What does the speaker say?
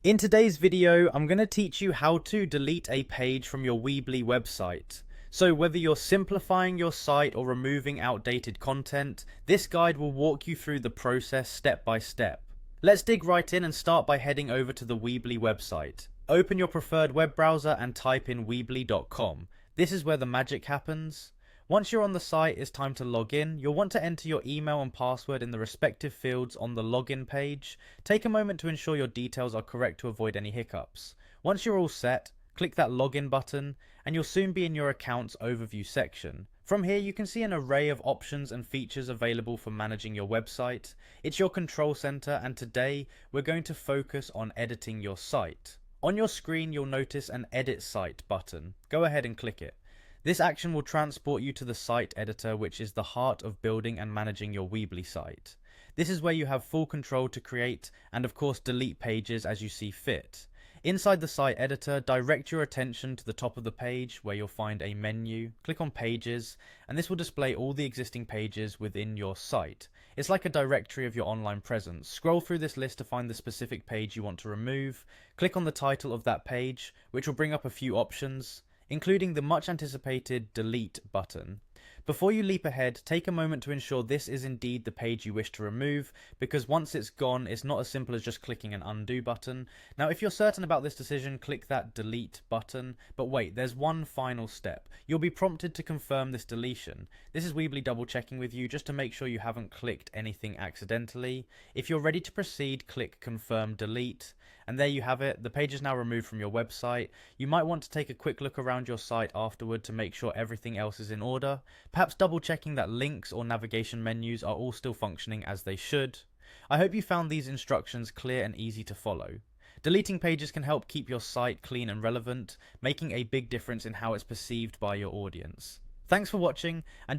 In today's video, I'm going to teach you how to delete a page from your Weebly website. So whether you're simplifying your site or removing outdated content, this guide will walk you through the process step by step. Let's dig right in and start by heading over to the Weebly website. Open your preferred web browser and type in weebly.com. This is where the magic happens. Once you're on the site, it's time to log in. You'll want to enter your email and password in the respective fields on the login page. Take a moment to ensure your details are correct to avoid any hiccups. Once you're all set, click that login button and you'll soon be in your account's overview section. From here you can see an array of options and features available for managing your website. It's your control center, and today we're going to focus on editing your site. On your screen you'll notice an edit site button. Go ahead and click it. This action will transport you to the site editor, which is the heart of building and managing your Weebly site. This is where you have full control to create and of course delete pages as you see fit. Inside the site editor, direct your attention to the top of the page where you'll find a menu. Click on Pages and this will display all the existing pages within your site. It's like a directory of your online presence. Scroll through this list to find the specific page you want to remove. Click on the title of that page, which will bring up a few options, including the much anticipated delete button. Before you leap ahead, take a moment to ensure this is indeed the page you wish to remove, because once it's gone, it's not as simple as just clicking an undo button. Now, if you're certain about this decision, click that delete button, but wait, there's one final step. You'll be prompted to confirm this deletion. This is Weebly double checking with you just to make sure you haven't clicked anything accidentally. If you're ready to proceed, click confirm delete. And there you have it, the page is now removed from your website. You might want to take a quick look around your site afterward to make sure everything else is in order, perhaps double checking that links or navigation menus are all still functioning as they should. I hope you found these instructions clear and easy to follow. Deleting pages can help keep your site clean and relevant, making a big difference in how it's perceived by your audience. Thanks for watching, and